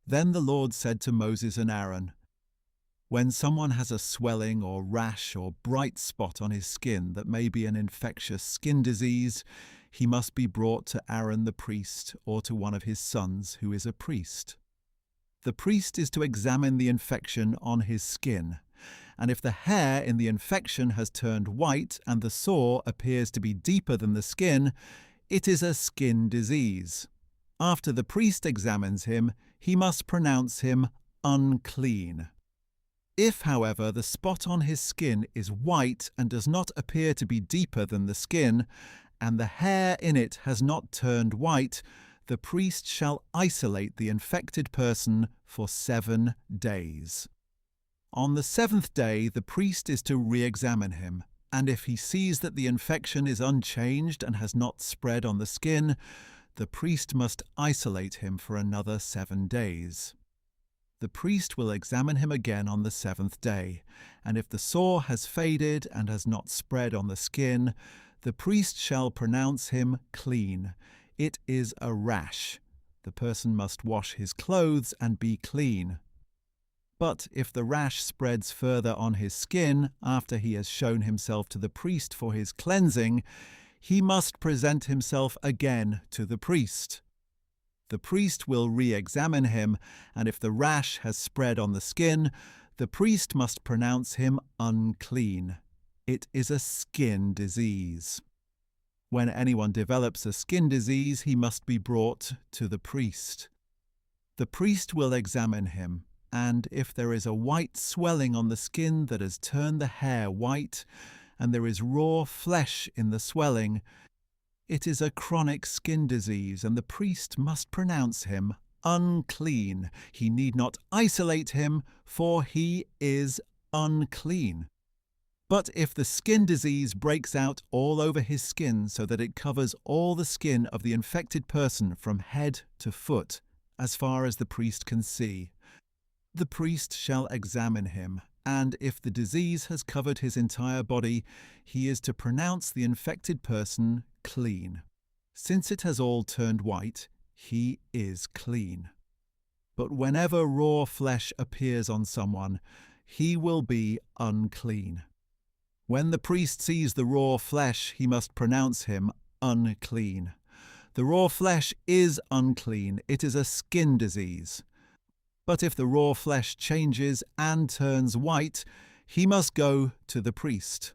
Then the Lord said to Moses and Aaron, "When someone has a swelling or rash or bright spot on his skin that may be an infectious skin disease, he must be brought to Aaron the priest or to one of his sons who is a priest. The priest is to examine the infection on his skin, and if the hair in the infection has turned white and the sore appears to be deeper than the skin, it is a skin disease. After the priest examines him, he must pronounce him unclean. If, however, the spot on his skin is white and does not appear to be deeper than the skin, and the hair in it has not turned white, the priest shall isolate the infected person for 7 days. On the 7th day, the priest is to re-examine him, and if he sees that the infection is unchanged and has not spread on the skin, the priest must isolate him for another 7 days. The priest will examine him again on the 7th day, and if the sore has faded and has not spread on the skin, the priest shall pronounce him clean. It is a rash. The person must wash his clothes and be clean. But if the rash spreads further on his skin after he has shown himself to the priest for his cleansing, he must present himself again to the priest. The priest will re-examine him, and if the rash has spread on the skin, the priest must pronounce him unclean. It is a skin disease. When anyone develops a skin disease, he must be brought to the priest. The priest will examine him, and if there is a white swelling on the skin that has turned the hair white, and there is raw flesh in the swelling, it is a chronic skin disease, and the priest must pronounce him unclean. He need not isolate him, for he is unclean. But if the skin disease breaks out all over his skin so that it covers all the skin of the infected person from head to foot, as far as the priest can see, the priest shall examine him, and if the disease has covered his entire body, he is to pronounce the infected person clean. Since it has all turned white, he is clean. But whenever raw flesh appears on someone, he will be unclean. When the priest sees the raw flesh, he must pronounce him unclean. The raw flesh is unclean. It is a skin disease. But if the raw flesh changes and turns white, he must go to the priest.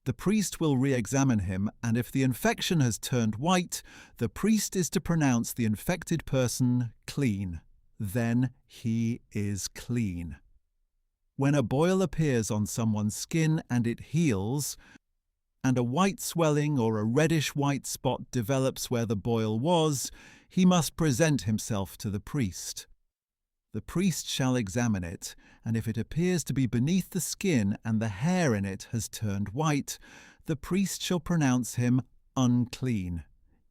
The priest will re-examine him, and if the infection has turned white, the priest is to pronounce the infected person clean. Then he is clean. When a boil appears on someone's skin and it heals, and a white swelling or a reddish-white spot develops where the boil was, he must present himself to the priest. The priest shall examine it, and if it appears to be beneath the skin and the hair in it has turned white, the priest shall pronounce him unclean.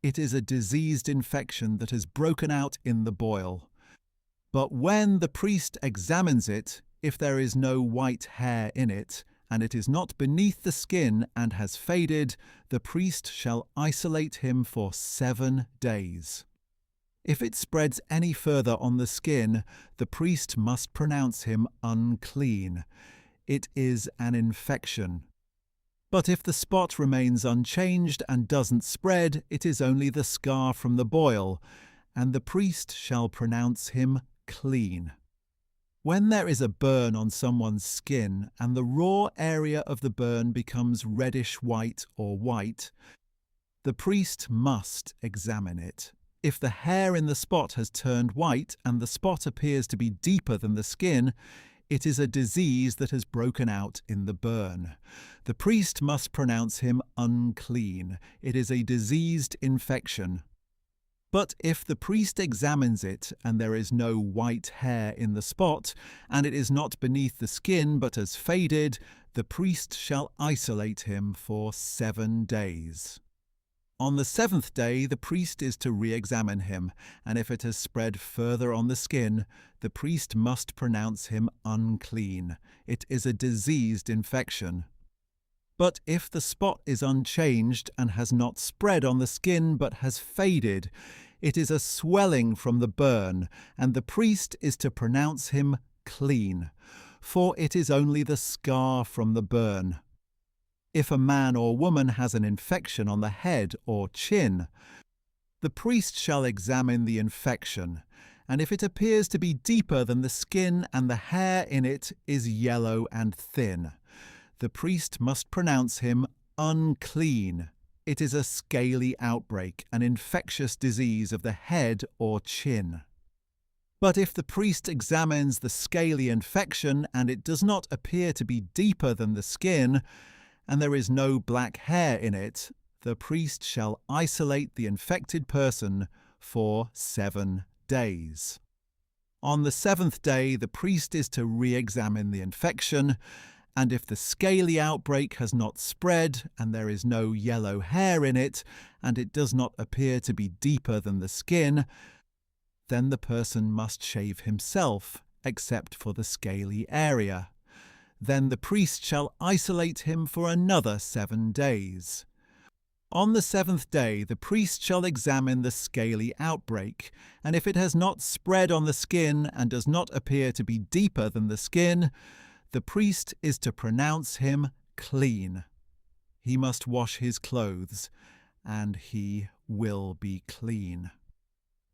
It is a diseased infection that has broken out in the boil. But when the priest examines it, if there is no white hair in it, and it is not beneath the skin and has faded, the priest shall isolate him for 7 days. If it spreads any further on the skin, the priest must pronounce him unclean. It is an infection. But if the spot remains unchanged and doesn't spread, it is only the scar from the boil, and the priest shall pronounce him clean. When there is a burn on someone's skin and the raw area of the burn becomes reddish-white or white, the priest must examine it. If the hair in the spot has turned white and the spot appears to be deeper than the skin, it is a disease that has broken out in the burn. The priest must pronounce him unclean. It is a diseased infection. But if the priest examines it and there is no white hair in the spot, and it is not beneath the skin but has faded, the priest shall isolate him for 7 days. On the 7th day, the priest is to re-examine him, and if it has spread further on the skin, the priest must pronounce him unclean. It is a diseased infection. But if the spot is unchanged and has not spread on the skin but has faded, It is a swelling from the burn, and the priest is to pronounce him clean, for it is only the scar from the burn. If a man or woman has an infection on the head or chin, the priest shall examine the infection, and if it appears to be deeper than the skin and the hair in it is yellow and thin, the priest must pronounce him unclean. It is a scaly outbreak, an infectious disease of the head or chin. But if the priest examines the scaly infection and it does not appear to be deeper than the skin, and there is no black hair in it, the priest shall isolate the infected person for 7 days. On the 7th day, the priest is to re-examine the infection, and if the scaly outbreak has not spread and there is no yellow hair in it, and it does not appear to be deeper than the skin, then the person must shave himself, except for the scaly area. Then the priest shall isolate him for another 7 days. On the 7th day, the priest shall examine the scaly outbreak, and if it has not spread on the skin and does not appear to be deeper than the skin, the priest is to pronounce him clean. He must wash his clothes, and he will be clean.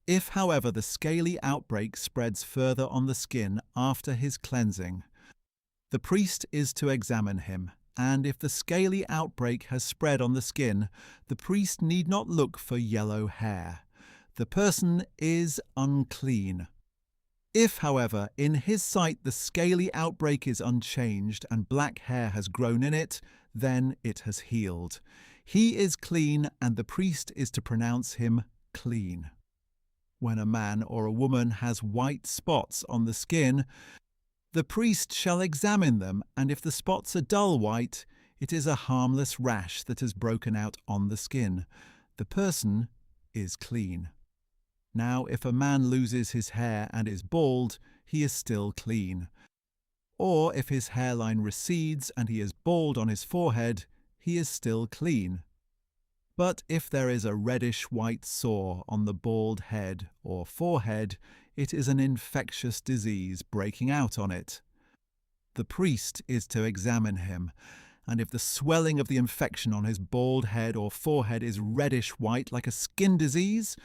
If, however, the scaly outbreak spreads further on the skin after his cleansing, the priest is to examine him, and if the scaly outbreak has spread on the skin, the priest need not look for yellow hair. The person is unclean. If, however, in his sight the scaly outbreak is unchanged and black hair has grown in it, then it has healed. He is clean, and the priest is to pronounce him clean. When a man or a woman has white spots on the skin, the priest shall examine them, and if the spots are dull white, it is a harmless rash that has broken out on the skin. The person is clean. Now, if a man loses his hair and is bald, he is still clean. Or if his hairline recedes and he is bald on his forehead, he is still clean. But if there is a reddish-white sore on the bald head or forehead, it is an infectious disease breaking out on it. The priest is to examine him, and if the swelling of the infection on his bald head or forehead is reddish-white like a skin disease,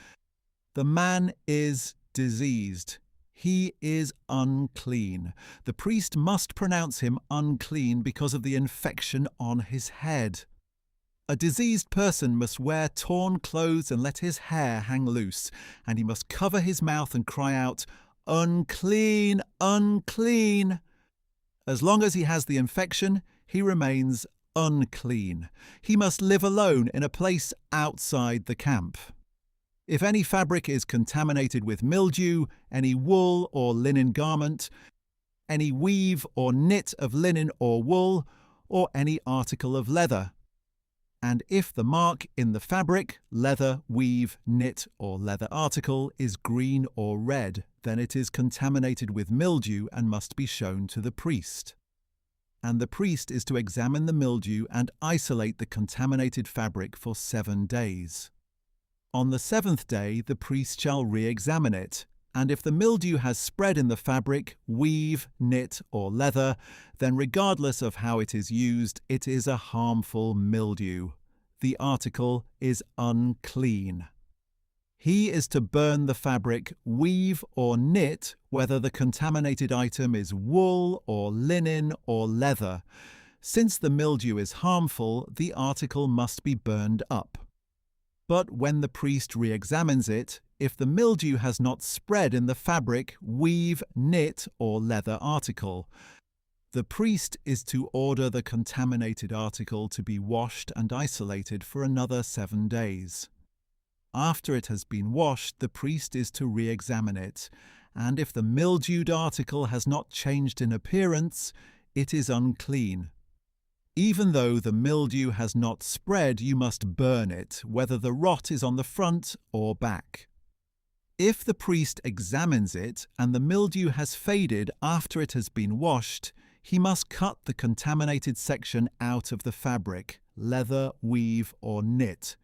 the man is diseased. He is unclean. The priest must pronounce him unclean because of the infection on his head. A diseased person must wear torn clothes and let his hair hang loose, and he must cover his mouth and cry out, "Unclean, unclean." As long as he has the infection, he remains unclean. He must live alone in a place outside the camp. If any fabric is contaminated with mildew, any wool or linen garment, any weave or knit of linen or wool, or any article of leather, and if the mark in the fabric, leather, weave, knit, or leather article is green or red, then it is contaminated with mildew and must be shown to the priest. And the priest is to examine the mildew and isolate the contaminated fabric for 7 days. On the 7th day, the priest shall re-examine it, and if the mildew has spread in the fabric, weave, knit, or leather, then regardless of how it is used, it is a harmful mildew. The article is unclean. He is to burn the fabric, weave, or knit, whether the contaminated item is wool or linen or leather. Since the mildew is harmful, the article must be burned up. But when the priest re-examines it, if the mildew has not spread in the fabric, weave, knit, or leather article, the priest is to order the contaminated article to be washed and isolated for another 7 days. After it has been washed, the priest is to re-examine it, and if the mildewed article has not changed in appearance, it is unclean. Even though the mildew has not spread, you must burn it, whether the rot is on the front or back. If the priest examines it and the mildew has faded after it has been washed, he must cut the contaminated section out of the fabric, leather, weave, or knit.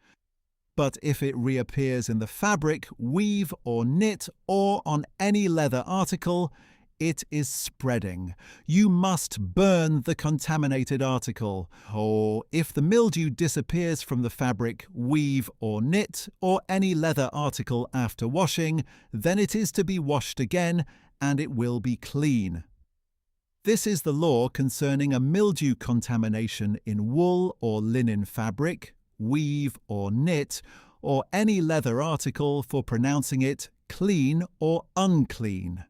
But if it reappears in the fabric, weave or knit, or on any leather article, it is spreading. You must burn the contaminated article. Or if the mildew disappears from the fabric, weave or knit, or any leather article after washing, then it is to be washed again, and it will be clean. This is the law concerning a mildew contamination in wool or linen fabric, weave or knit, or any leather article, for pronouncing it clean or unclean.